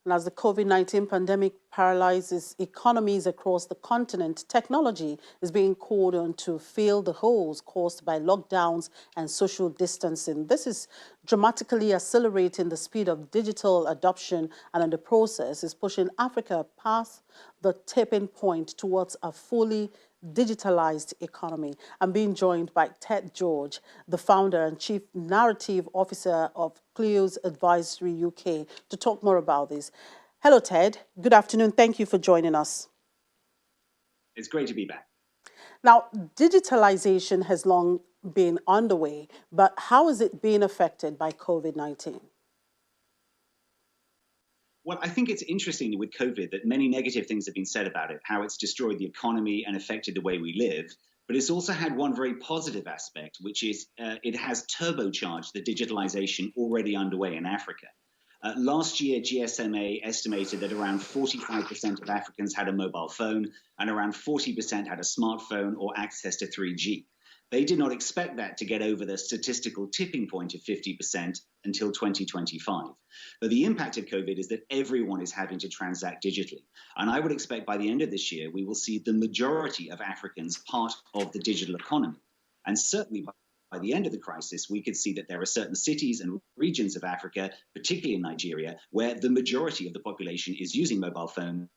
And as the COVID-19 pandemic paralyzes economies across the continent, technology is being called on to fill the holes caused by lockdowns and social distancing. This is dramatically accelerating the speed of digital adoption, and in the process is pushing Africa past the tipping point towards a fully digitalized economy. I'm being joined by Ted George, the founder and chief narrative officer of Clio's Advisory UK, to talk more about this. Hello, Ted. Good afternoon. Thank you for joining us. It's great to be back. Now, digitalization has long been underway, but how is it being affected by COVID-19? Well, I think it's interesting with COVID that many negative things have been said about it, how it's destroyed the economy and affected the way we live. But it's also had one very positive aspect, which is it has turbocharged the digitalization already underway in Africa. Last year, GSMA estimated that around 45% of Africans had a mobile phone and around 40% had a smartphone or access to 3G. They did not expect that to get over the statistical tipping point of 50% until 2025. But the impact of COVID is that everyone is having to transact digitally. And I would expect by the end of this year, we will see the majority of Africans part of the digital economy. And certainly by the end of the crisis, we could see that there are certain cities and regions of Africa, particularly in Nigeria, where the majority of the population is using mobile phones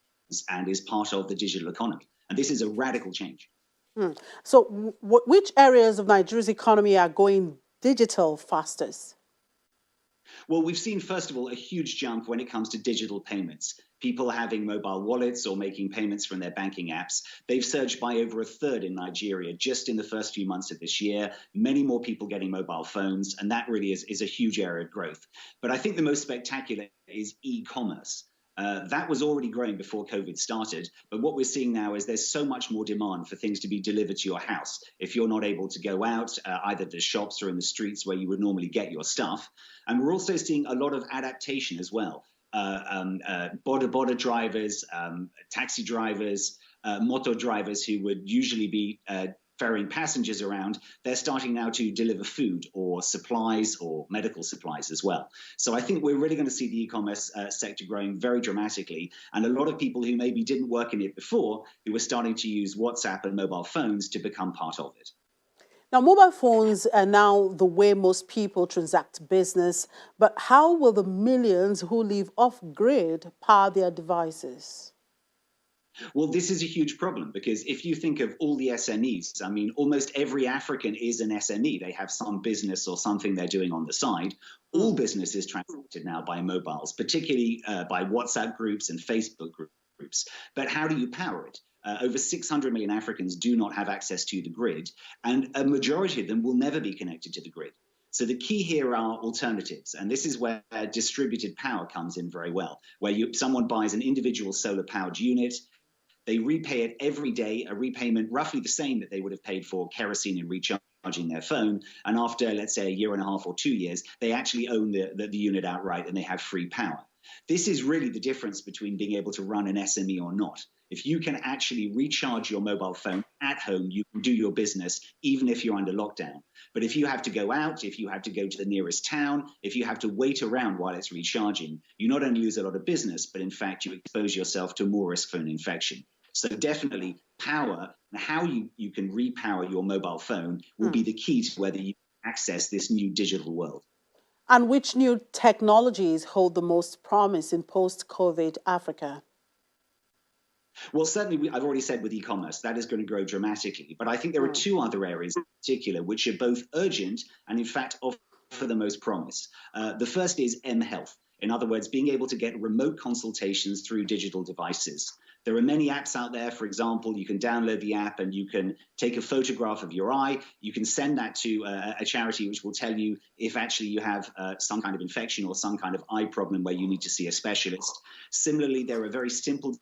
and is part of the digital economy. And this is a radical change. So which areas of Nigeria's economy are going digital fastest? Well, we've seen, first of all, a huge jump when it comes to digital payments. People having mobile wallets or making payments from their banking apps. They've surged by over a third in Nigeria just in the first few months of this year. Many more people getting mobile phones, and that really is a huge area of growth. But I think the most spectacular is e-commerce. That was already growing before COVID started. But what we're seeing now is there's so much more demand for things to be delivered to your house. If you're not able to go out, either to shops or in the streets where you would normally get your stuff. And we're also seeing a lot of adaptation as well. Border drivers, taxi drivers, moto drivers who would usually be ferrying passengers around, they're starting now to deliver food or supplies or medical supplies as well. So I think we're really going to see the e-commerce sector growing very dramatically. And a lot of people who maybe didn't work in it before, who are starting to use WhatsApp and mobile phones to become part of it. Now, mobile phones are now the way most people transact business, but how will the millions who live off-grid power their devices? Well, this is a huge problem because if you think of all the SMEs, I mean, almost every African is an SME. They have some business or something they're doing on the side. All business is transacted now by mobiles, particularly by WhatsApp groups and Facebook groups. But how do you power it? Over 600 million Africans do not have access to the grid, and a majority of them will never be connected to the grid. So the key here are alternatives, and this is where distributed power comes in very well, where someone buys an individual solar-powered unit. They repay it every day, a repayment roughly the same that they would have paid for kerosene and recharging their phone. And after, let's say, a year and a half or 2 years, they actually own the unit outright and they have free power. This is really the difference between being able to run an SME or not. If you can actually recharge your mobile phone at home, you can do your business even if you're under lockdown. But if you have to go out, if you have to go to the nearest town, if you have to wait around while it's recharging, you not only lose a lot of business, but in fact, you expose yourself to more risk for an infection. So definitely power and how you can repower your mobile phone will be the key to whether you access this new digital world. And which new technologies hold the most promise in post-COVID Africa? Well, certainly, I've already said with e-commerce, that is going to grow dramatically. But I think there are two other areas in particular which are both urgent and, in fact, offer the most promise. The first is mHealth. In other words, being able to get remote consultations through digital devices. There are many apps out there. For example, you can download the app and you can take a photograph of your eye. You can send that to a charity which will tell you if actually you have some kind of infection or some kind of eye problem where you need to see a specialist. Similarly, there are very simple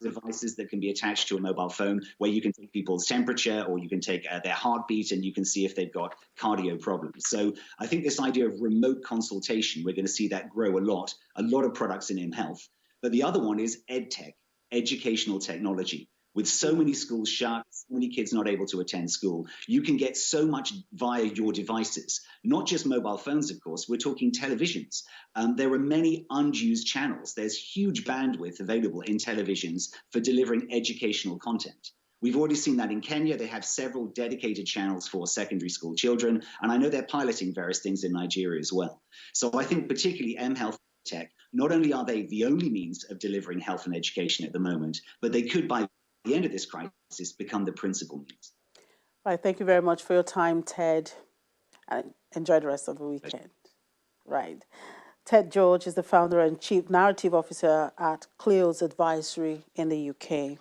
devices that can be attached to a mobile phone where you can take people's temperature or you can take their heartbeat and you can see if they've got cardio problems. So I think this idea of remote consultation, we're going to see that grow a lot of products in mHealth. But the other one is EdTech, educational technology. With so many schools shut, so many kids not able to attend school, you can get so much via your devices, not just mobile phones, of course. We're talking televisions. There are many unused channels. There's huge bandwidth available in televisions for delivering educational content. We've already seen that in Kenya. They have several dedicated channels for secondary school children, and I know they're piloting various things in Nigeria as well. So I think particularly mHealth Tech, not only are they the only means of delivering health and education at the moment, but they could, by the end of this crisis, become the principal means. Right. Thank you very much for your time, Ted. And enjoy the rest of the weekend. Right. Ted George is the founder and chief narrative officer at Clio's Advisory in the UK.